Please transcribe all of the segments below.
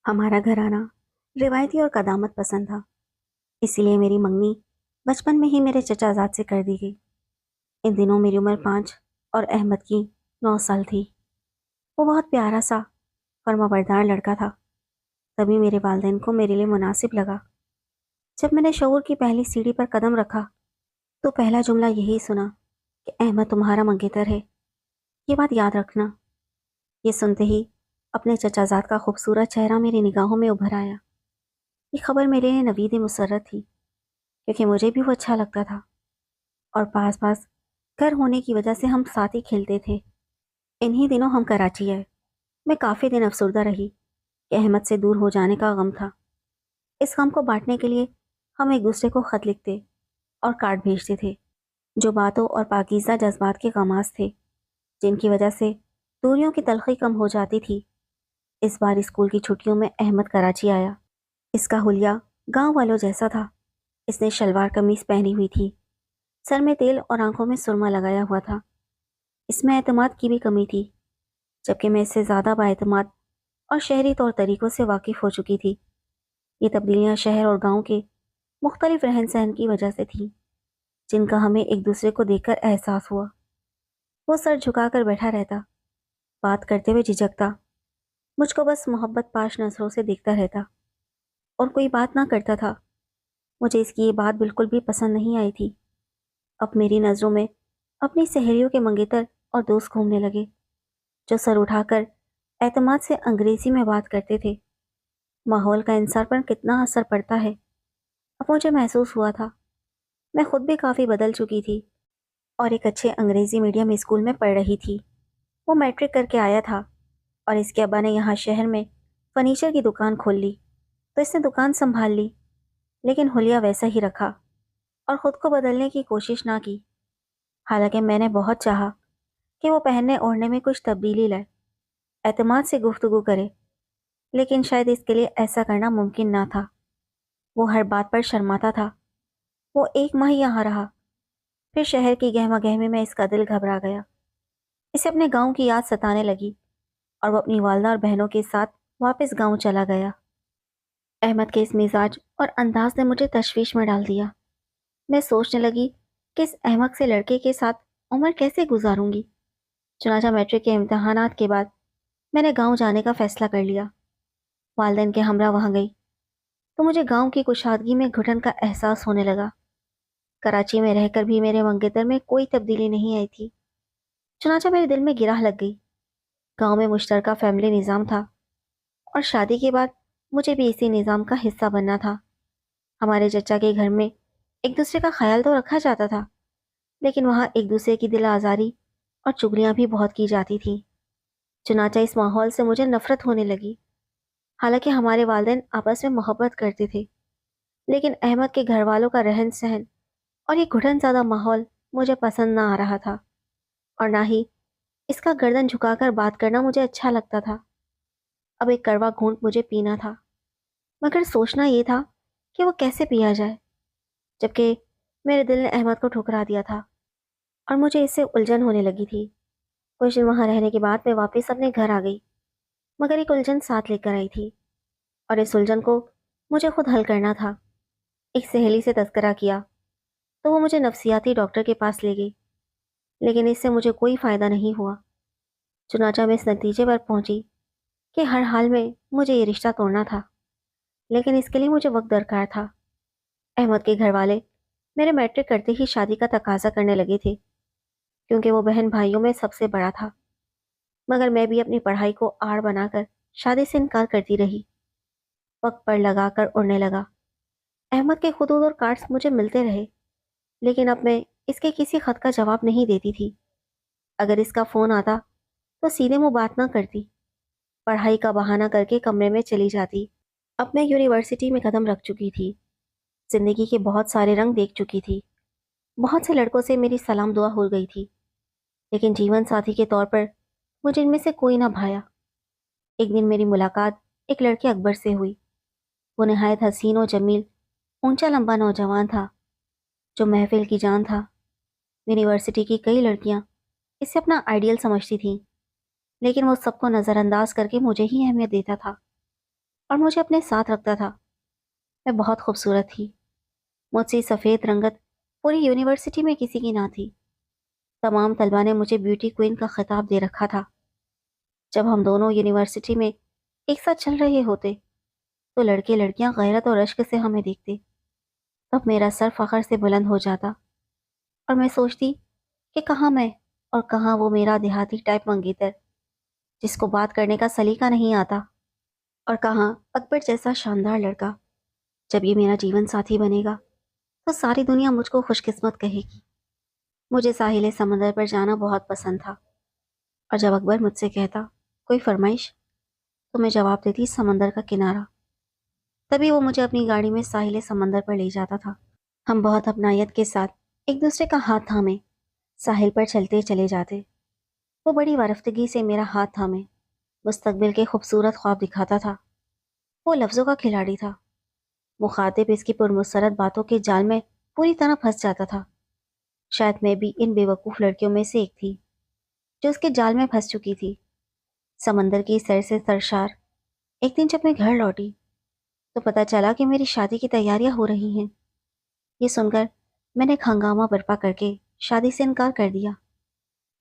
ہمارا گھرانہ روایتی اور قدامت پسند تھا، اسی لیے میری منگنی بچپن میں ہی میرے چچا زاد سے کر دی گئی۔ ان دنوں میری عمر 5 اور احمد کی 9 سال تھی۔ وہ بہت پیارا سا فرما بردار لڑکا تھا، تبھی میرے والدین کو میرے لیے مناسب لگا۔ جب میں نے شعور کی پہلی سیڑھی پر قدم رکھا تو پہلا جملہ یہی سنا کہ احمد تمہارا منگیتر ہے، یہ بات یاد رکھنا۔ یہ سنتے ہی اپنے چچا زاد کا خوبصورت چہرہ میری نگاہوں میں ابھر آیا۔ یہ خبر میرے لیے نوید مسرت تھی، کیونکہ مجھے بھی وہ اچھا لگتا تھا اور پاس پاس گھر ہونے کی وجہ سے ہم ساتھ ہی کھیلتے تھے۔ انہی دنوں ہم کراچی آئے۔ میں کافی دن افسردہ رہی کہ احمد سے دور ہو جانے کا غم تھا۔ اس غم کو بانٹنے کے لیے ہم ایک دوسرے کو خط لکھتے اور کارڈ بھیجتے تھے، جو باتوں اور پاکیزہ جذبات کے غماز تھے، جن کی وجہ سے دوریوں کی تلخی کم ہو جاتی تھی۔ اس بار اسکول کی چھٹیوں میں احمد کراچی آیا۔ اس کا حلیہ گاؤں والوں جیسا تھا۔ اس نے شلوار قمیص پہنی ہوئی تھی، سر میں تیل اور آنکھوں میں سرما لگایا ہوا تھا۔ اس میں اعتماد کی بھی کمی تھی، جبکہ میں اس سے زیادہ بااعتماد اور شہری طور طریقوں سے واقف ہو چکی تھی۔ یہ تبدیلیاں شہر اور گاؤں کے مختلف رہن سہن کی وجہ سے تھیں، جن کا ہمیں ایک دوسرے کو دیکھ کر احساس ہوا۔ وہ سر جھکا کر بیٹھا رہتا، بات کرتے ہوئے جھجکتا، مجھ کو بس محبت پاش نظروں سے دیکھتا رہتا اور کوئی بات نہ کرتا تھا۔ مجھے اس کی یہ بات بالکل بھی پسند نہیں آئی تھی۔ اب میری نظروں میں اپنی سہیلیوں کے منگیتر اور دوست گھومنے لگے، جو سر اٹھا کر اعتماد سے انگریزی میں بات کرتے تھے۔ ماحول کا انسان پر کتنا اثر پڑتا ہے، اب مجھے محسوس ہوا تھا۔ میں خود بھی کافی بدل چکی تھی اور ایک اچھے انگریزی میڈیم اسکول میں پڑھ رہی تھی۔ وہ میٹرک کر کے آیا تھا اور اس کے ابا نے یہاں شہر میں فرنیچر کی دکان کھول لی، تو اس نے دکان سنبھال لی، لیکن حلیہ ویسا ہی رکھا اور خود کو بدلنے کی کوشش نہ کی۔ حالانکہ میں نے بہت چاہا کہ وہ پہننے اوڑھنے میں کچھ تبدیلی لائے، اعتماد سے گفتگو کرے، لیکن شاید اس کے لیے ایسا کرنا ممکن نہ تھا۔ وہ ہر بات پر شرماتا تھا۔ وہ 1 ماہ یہاں رہا، پھر شہر کی گہما گہمی میں اس کا دل گھبرا گیا۔ اسے اپنے گاؤں کی یاد ستانے لگی اور وہ اپنی والدہ اور بہنوں کے ساتھ واپس گاؤں چلا گیا۔ احمد کے اس مزاج اور انداز نے مجھے تشویش میں ڈال دیا۔ میں سوچنے لگی کہ اس احمق سے لڑکے کے ساتھ عمر کیسے گزاروں گی۔ چنانچہ میٹرک کے امتحانات کے بعد میں نے گاؤں جانے کا فیصلہ کر لیا۔ والدین کے ہمراہ وہاں گئی تو مجھے گاؤں کی کشادگی میں گھٹن کا احساس ہونے لگا۔ کراچی میں رہ کر بھی میرے منگیتر میں کوئی تبدیلی نہیں آئی تھی۔ چنانچہ میرے دل میں گرہ لگ گئی۔ گاؤں میں مشترکہ فیملی نظام تھا اور شادی کے بعد مجھے بھی اسی نظام کا حصہ بننا تھا۔ ہمارے چچا کے گھر میں ایک دوسرے کا خیال تو رکھا جاتا تھا، لیکن وہاں ایک دوسرے کی دل آزاری اور چگلیاں بھی بہت کی جاتی تھیں۔ چنانچہ اس ماحول سے مجھے نفرت ہونے لگی۔ حالانکہ ہمارے والدین آپس میں محبت کرتے تھے، لیکن احمد کے گھر والوں کا رہن سہن اور یہ گھٹن زدہ ماحول مجھے پسند نہ آ رہا تھا، اور نہ ہی اس کا گردن جھکا کر بات کرنا مجھے اچھا لگتا تھا۔ اب ایک کڑوا گھونٹ مجھے پینا تھا، مگر سوچنا یہ تھا کہ وہ کیسے پیا جائے، جبکہ میرے دل نے احمد کو ٹھکرا دیا تھا اور مجھے اس سے الجھن ہونے لگی تھی۔ کچھ دن وہاں رہنے کے بعد میں واپس اپنے گھر آ گئی، مگر ایک الجھن ساتھ لے کر آئی تھی، اور اس الجھن کو مجھے خود حل کرنا تھا۔ ایک سہیلی سے تذکرہ کیا تو وہ مجھے نفسیاتی ڈاکٹر کے پاس لے گئی، لیکن اس سے مجھے کوئی فائدہ نہیں ہوا۔ چنانچہ میں اس نتیجے پر پہنچی کہ ہر حال میں مجھے یہ رشتہ توڑنا تھا، لیکن اس کے لیے مجھے وقت درکار تھا۔ احمد کے گھر والے میرے میٹرک کرتے ہی شادی کا تقاضا کرنے لگے تھے، کیونکہ وہ بہن بھائیوں میں سب سے بڑا تھا، مگر میں بھی اپنی پڑھائی کو آڑ بنا کر شادی سے انکار کرتی رہی۔ وقت پر لگا کر اڑنے لگا۔ احمد کے خطوط اور کارڈز مجھے ملتے رہے، لیکن اب میں اس کے کسی خط کا جواب نہیں دیتی تھی۔ اگر اس کا فون آتا تو سیدھے منہ بات نہ کرتی، پڑھائی کا بہانہ کر کے کمرے میں چلی جاتی۔ اب میں یونیورسٹی میں قدم رکھ چکی تھی، زندگی کے بہت سارے رنگ دیکھ چکی تھی، بہت سے لڑکوں سے میری سلام دعا ہو گئی تھی، لیکن جیون ساتھی کے طور پر مجھے ان میں سے کوئی نہ بھایا۔ ایک دن میری ملاقات ایک لڑکے اکبر سے ہوئی۔ وہ نہایت حسین و جمیل، اونچا لمبا نوجوان تھا، جو محفل کی جان تھا۔ یونیورسٹی کی کئی لڑکیاں اسے اپنا آئیڈیل سمجھتی تھیں، لیکن وہ سب کو نظر انداز کر کے مجھے ہی اہمیت دیتا تھا۔ اور مجھے اپنے ساتھ رکھتا تھا۔ میں بہت خوبصورت تھی، مجھ سے سفید رنگت پوری یونیورسٹی میں کسی کی نہ تھی۔ تمام طلبہ نے مجھے بیوٹی کوئن کا خطاب دے رکھا تھا۔ جب ہم دونوں یونیورسٹی میں ایک ساتھ چل رہے ہوتے تو لڑکے لڑکیاں غیرت اور عشق سے ہمیں دیکھتے، تب میرا سر فخر سے بلند ہو جاتا اور میں سوچتی کہ کہاں میں اور کہاں وہ میرا دیہاتی ٹائپ منگیتر جس کو بات کرنے کا سلیقہ نہیں آتا، اور کہاں اکبر جیسا شاندار لڑکا۔ جب یہ میرا جیون ساتھی بنے گا تو ساری دنیا مجھ کو خوش قسمت کہے گی۔ مجھے ساحل سمندر پر جانا بہت پسند تھا، اور جب اکبر مجھ سے کہتا کوئی فرمائش تو میں جواب دیتی سمندر کا کنارہ۔ تبھی وہ مجھے اپنی گاڑی میں ساحل سمندر پر لے جاتا تھا۔ ہم بہت اپنائیت کے ساتھ ایک دوسرے کا ہاتھ تھامے ساحل پر چلتے چلے جاتے۔ وہ بڑی وارفتگی سے میرا ہاتھ تھامے مستقبل کے خوبصورت خواب دکھاتا تھا۔ وہ لفظوں کا کھلاڑی تھا، مخاطب اس کی پرمسرت باتوں کے جال میں پوری طرح پھنس جاتا تھا۔ شاید میں بھی ان بے وقوف لڑکیوں میں سے ایک تھی جو اس کے جال میں پھنس چکی تھی۔ سمندر کی سیر سے سرشار ایک دن جب میں گھر لوٹی تو پتہ چلا کہ میری شادی کی تیاریاں ہو رہی ہیں۔ یہ سن کر میں نے ہنگامہ برپا کر کے شادی سے انکار کر دیا۔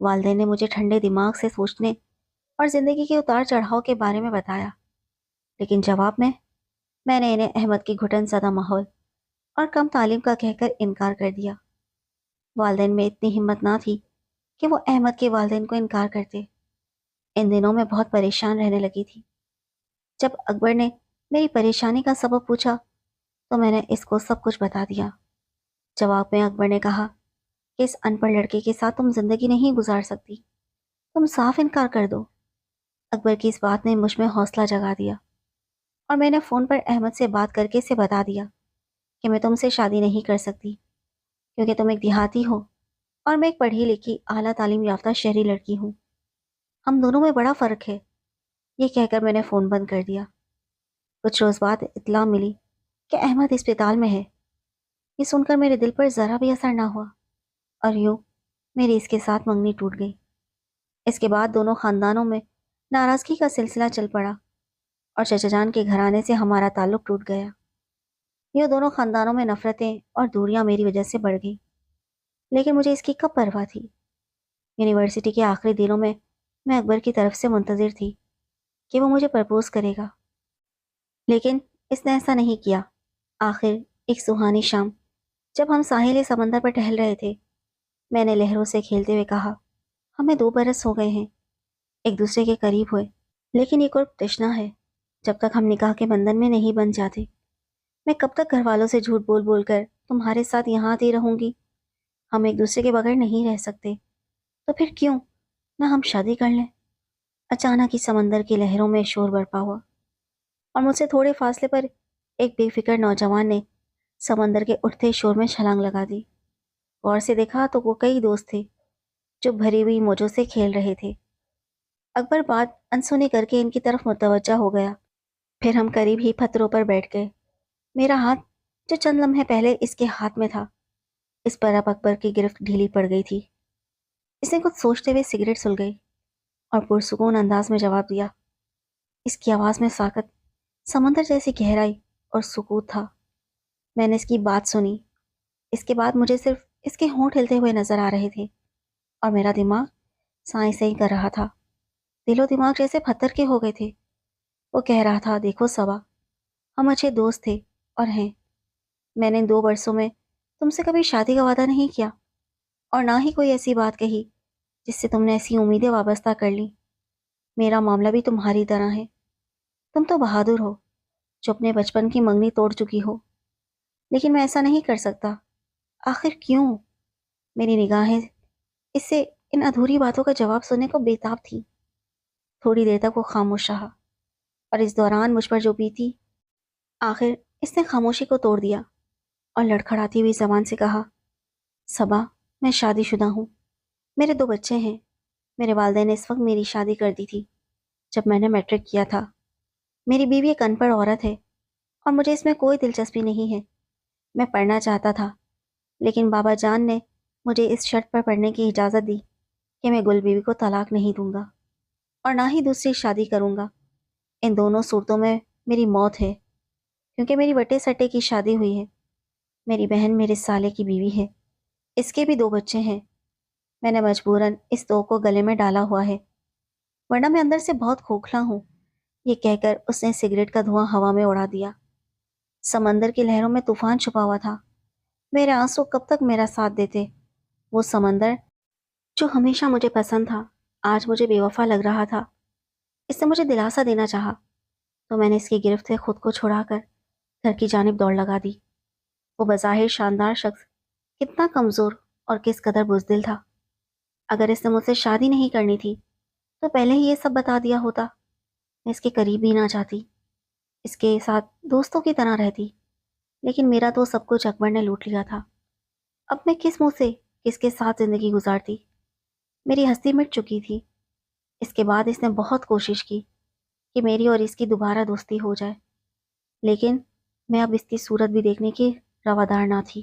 والدین نے مجھے ٹھنڈے دماغ سے سوچنے اور زندگی کے اتار چڑھاؤ کے بارے میں بتایا، لیکن جواب میں نے انہیں احمد کی گھٹن زدہ ماحول اور کم تعلیم کا کہہ کر انکار کر دیا۔ والدین میں اتنی ہمت نہ تھی کہ وہ احمد کے والدین کو انکار کرتے۔ ان دنوں میں بہت پریشان رہنے لگی تھی۔ جب اکبر نے میری پریشانی کا سبب پوچھا تو میں نے اس کو سب کچھ بتا دیا۔ جواب میں اکبر نے کہا کہ اس ان پڑھ لڑکے کے ساتھ تم زندگی نہیں گزار سکتی، تم صاف انکار کر دو۔ اکبر کی اس بات نے مجھ میں حوصلہ جگا دیا، اور میں نے فون پر احمد سے بات کر کے اسے بتا دیا کہ میں تم سے شادی نہیں کر سکتی کیونکہ تم ایک دیہاتی ہو اور میں ایک پڑھی لکھی اعلیٰ تعلیم یافتہ شہری لڑکی ہوں۔ ہم دونوں میں بڑا فرق ہے۔ یہ کہہ کر میں نے فون بند کر دیا۔ کچھ روز بعد اطلاع ملی کہ احمد اسپتال میں ہے۔ یہ سن کر میرے دل پر ذرا بھی اثر نہ ہوا، اور یوں میری اس کے ساتھ منگنی ٹوٹ گئی۔ اس کے بعد دونوں خاندانوں میں ناراضگی کا سلسلہ چل پڑا اور چچا جان کے گھرانے سے ہمارا تعلق ٹوٹ گیا۔ یہ دونوں خاندانوں میں نفرتیں اور دوریاں میری وجہ سے بڑھ گئی، لیکن مجھے اس کی کب پرواہ تھی۔ یونیورسٹی کے آخری دنوں میں اکبر کی طرف سے منتظر تھی کہ وہ مجھے پرپوز کرے گا، لیکن اس نے ایسا نہیں کیا۔ آخر ایک سہانی شام جب ہم ساحل سمندر پر ٹہل رہے تھے، میں نے لہروں سے کھیلتے ہوئے کہا ہمیں 2 برس ہو گئے ہیں ایک دوسرے کے قریب ہوئے، لیکن یہ قرب تشنا ہے۔ جب تک ہم نکاح کے بندھن میں نہیں بن جاتے، میں کب تک گھر والوں سے جھوٹ بول بول کر تمہارے ساتھ یہاں آتی رہوں گی؟ ہم ایک دوسرے کے بغیر نہیں رہ سکتے، تو پھر کیوں نہ ہم شادی کر لیں؟ اچانک ہی سمندر کی لہروں میں شور برپا ہوا، اور مجھ سے تھوڑے فاصلے پر ایک بے فکر نوجوان نے سمندر کے اٹھتے شور میں چھلانگ لگا دی۔ غور سے دیکھا تو وہ کئی دوست تھے جو بھری ہوئی موجوں سے کھیل رہے تھے۔ اکبر بات انسنی کر کے ان کی طرف متوجہ ہو گیا۔ پھر ہم قریب ہی پتھروں پر بیٹھ گئے۔ میرا ہاتھ جو چند لمحے پہلے اس کے ہاتھ میں تھا، اس پر اب اکبر کی گرفت ڈھیلی پڑ گئی تھی۔ اس نے کچھ سوچتے ہوئے سگریٹ سلگائی اور پرسکون انداز میں جواب دیا۔ اس کی آواز میں ساکت سمندر جیسی گہرائی اور سکوت تھا۔ میں نے اس کی بات سنی۔ اس کے بعد مجھے صرف اس کے ہونٹ ہلتے ہوئے نظر آ رہے تھے، اور میرا دماغ سائیں سائیں کر رہا تھا۔ دل و دماغ جیسے پتھر کے ہو گئے تھے۔ وہ کہہ رہا تھا دیکھو صبا، ہم اچھے دوست تھے اور ہیں۔ میں نے 2 برسوں میں تم سے کبھی شادی کا وعدہ نہیں کیا، اور نہ ہی کوئی ایسی بات کہی جس سے تم نے ایسی امیدیں وابستہ کر لی۔ میرا معاملہ بھی تمہاری طرح ہے۔ تم تو بہادر ہو جو اپنے بچپن کی منگنی توڑ چکی ہو، لیکن میں ایسا نہیں کر سکتا۔ آخر کیوں؟ میری نگاہیں اس سے ان ادھوری باتوں کا جواب سننے کو بےتاب تھی۔ تھوڑی دیر تک وہ خاموش رہا، اور اس دوران مجھ پر جو بیتی، آخر اس نے خاموشی کو توڑ دیا اور لڑکھڑاتی ہوئی زبان سے کہا صبا، میں شادی شدہ ہوں، میرے 2 بچے ہیں۔ میرے والدین نے اس وقت میری شادی کر دی تھی جب میں نے میٹرک کیا تھا۔ میری بیوی ایک ان پڑھ عورت ہے اور مجھے اس میں کوئی دلچسپی نہیں ہے۔ میں پڑھنا چاہتا تھا، لیکن بابا جان نے مجھے اس شرط پر پڑھنے کی اجازت دی کہ میں گل بیوی کو طلاق نہیں دوں گا اور نہ ہی دوسری شادی کروں گا۔ ان دونوں صورتوں میں میری موت ہے، کیونکہ میری وٹے سٹے کی شادی ہوئی ہے۔ میری بہن میرے سالے کی بیوی ہے، اس کے بھی 2 بچے ہیں۔ میں نے مجبوراً اس 2 کو گلے میں ڈالا ہوا ہے، ورنہ میں اندر سے بہت کھوکھلا ہوں۔ یہ کہہ کر اس نے سگریٹ کا دھواں ہوا میں اڑا دیا۔ سمندر کی لہروں میں طوفان چھپا ہوا تھا، میرے آنسو کب تک میرا ساتھ دیتے؟ وہ سمندر جو ہمیشہ مجھے پسند تھا آج مجھے بے وفا لگ رہا تھا۔ اس نے مجھے دلاسا دینا چاہا تو میں نے اس کی گرفت سے خود کو چھڑا کر گھر کی جانب دوڑ لگا دی۔ وہ بظاہر شاندار شخص کتنا کمزور اور کس قدر بزدل تھا۔ اگر اس نے مجھ سے شادی نہیں کرنی تھی تو پہلے ہی یہ سب بتا دیا ہوتا۔ میں اس کے قریب بھی نہ جاتی، اس کے ساتھ دوستوں کی طرح رہتی، لیکن میرا تو سب کچھ اکبر نے لوٹ لیا تھا۔ اب میں کس منہ سے کس کے ساتھ زندگی گزارتی؟ میری ہستی مٹ چکی تھی۔ اس کے بعد اس نے بہت کوشش کی کہ میری اور اس کی دوبارہ دوستی ہو جائے، لیکن میں اب اس کی صورت بھی دیکھنے کی روادار نہ تھی۔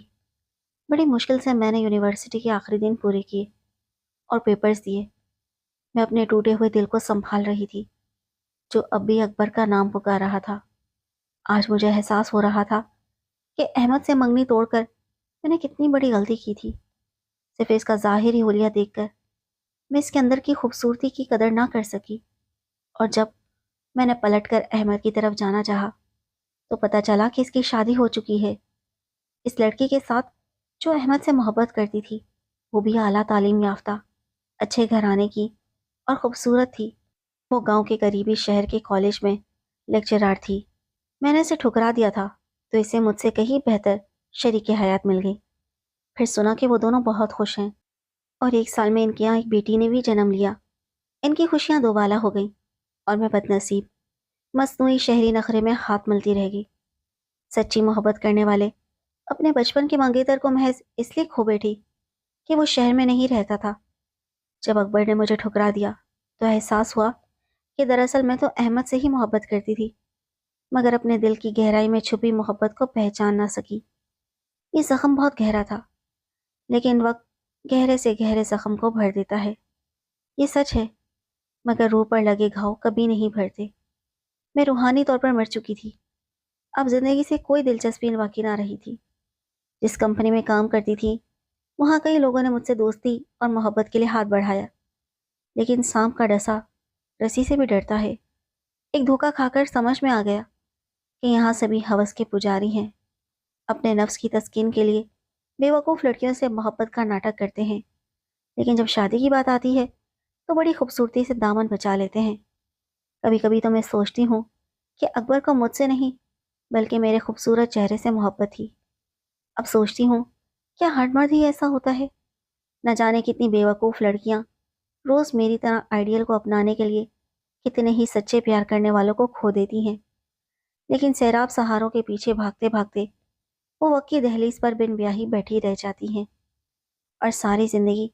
بڑی مشکل سے میں نے یونیورسٹی کے آخری دن پورے کیے اور پیپرز دیے۔ میں اپنے ٹوٹے ہوئے دل کو سنبھال رہی تھی، جو اب بھی اکبر کا نام پکار رہا تھا۔ آج مجھے احساس ہو رہا تھا کہ احمد سے منگنی توڑ کر میں نے کتنی بڑی غلطی کی تھی۔ صرف اس کا ظاہری حلیہ دیکھ کر میں اس کے اندر کی خوبصورتی کی قدر نہ کر سکی، اور جب میں نے پلٹ کر احمد کی طرف جانا چاہا تو پتہ چلا کہ اس کی شادی ہو چکی ہے، اس لڑکی کے ساتھ جو احمد سے محبت کرتی تھی، وہ بھی اعلیٰ تعلیم یافتہ، اچھے گھرانے کی اور خوبصورت تھی۔ وہ گاؤں کے قریبی شہر کے کالج میں لیکچرار تھی۔ میں نے اسے ٹھکرا دیا تھا تو اسے مجھ سے کہیں بہتر شریک حیات مل گئی۔ پھر سنا کہ وہ دونوں بہت خوش ہیں اور 1 سال میں ان کے یہاں ایک بیٹی نے بھی جنم لیا۔ ان کی خوشیاں دوبالا ہو گئیں اور میں بد نصیب مصنوعی شہری نخرے میں ہاتھ ملتی رہ گئی۔ سچی محبت کرنے والے اپنے بچپن کے منگیتر کو محض اس لیے کھو بیٹھی کہ وہ شہر میں نہیں رہتا تھا۔ جب اکبر نے مجھے ٹھکرا دیا تو احساس ہوا کہ دراصل میں تو احمد سے ہی محبت کرتی تھی، مگر اپنے دل کی گہرائی میں چھپی محبت کو پہچان نہ سکی۔ یہ زخم بہت گہرا تھا، لیکن وقت گہرے سے گہرے زخم کو بھر دیتا ہے۔ یہ سچ ہے، مگر روح پر لگے گھاؤ کبھی نہیں بھرتے۔ میں روحانی طور پر مر چکی تھی، اب زندگی سے کوئی دلچسپی باقی نہ رہی تھی۔ جس کمپنی میں کام کرتی تھی وہاں کئی لوگوں نے مجھ سے دوستی اور محبت کے لیے ہاتھ بڑھایا، لیکن سانپ کا ڈسا رسی سے بھی ڈرتا ہے۔ ایک دھوکہ کھا کر سمجھ میں آ گیا کہ یہاں سبھی ہوس کے پجاری ہیں، اپنے نفس کی تسکین کے لیے بے وقوف لڑکیوں سے محبت کا ناٹک کرتے ہیں، لیکن جب شادی کی بات آتی ہے تو بڑی خوبصورتی سے دامن بچا لیتے ہیں۔ کبھی کبھی تو میں سوچتی ہوں کہ اکبر کو مجھ سے نہیں بلکہ میرے خوبصورت چہرے سے محبت تھی۔ اب سوچتی ہوں کیا ہر مرد ہی ایسا ہوتا ہے؟ نہ جانے کتنی بے وقوف لڑکیاں روز میری طرح آئیڈیل کو اپنانے کے لیے کتنے ہی سچے پیار کرنے والوں کو کھو دیتی ہیں، لیکن سیراب سہاروں کے پیچھے بھاگتے بھاگتے وہ وقت کی دہلیز پر بن بیاہی بیٹھی رہ جاتی ہیں اور ساری زندگی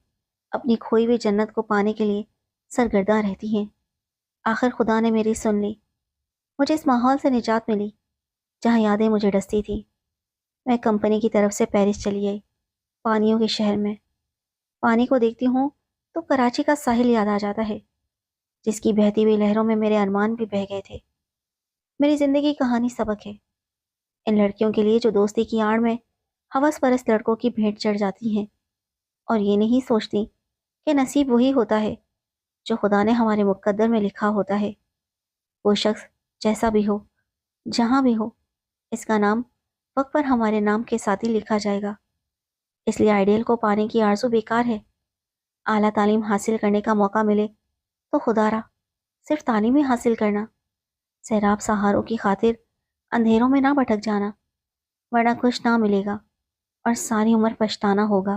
اپنی کھوئی ہوئی جنت کو پانے کے لیے سرگرداں رہتی ہیں۔ آخر خدا نے میری سن لی، مجھے اس ماحول سے نجات ملی جہاں یادیں مجھے ڈستی تھی۔ میں کمپنی کی طرف سے پیرس چلی آئی، پانیوں کے شہر میں۔ پانی کو دیکھتی ہوں تو کراچی کا ساحل یاد آ جاتا ہے، جس کی بہتی ہوئی لہروں میں میرے ارمان بھی بہہ گئے تھے۔ میری زندگی کہانی سبق ہے ان لڑکیوں کے لیے جو دوستی کی آڑ میں ہوس پرست لڑکوں کی بھیٹ چڑھ جاتی ہیں اور یہ نہیں سوچتی کہ نصیب وہی ہوتا ہے جو خدا نے ہمارے مقدر میں لکھا ہوتا ہے۔ وہ شخص جیسا بھی ہو، جہاں بھی ہو، اس کا نام وقت پر ہمارے نام کے ساتھ ہی لکھا جائے گا۔ اس لیے آئیڈیل کو پانے کی آرزو بیکار ہے۔ اعلیٰ تعلیم حاصل کرنے کا موقع ملے تو خدا را صرف تعلیم ہی حاصل کرنا، سیراب سہاروں کی خاطر اندھیروں میں نہ بھٹک جانا، ورنہ کچھ نہ ملے گا اور ساری عمر پچھتانا ہوگا۔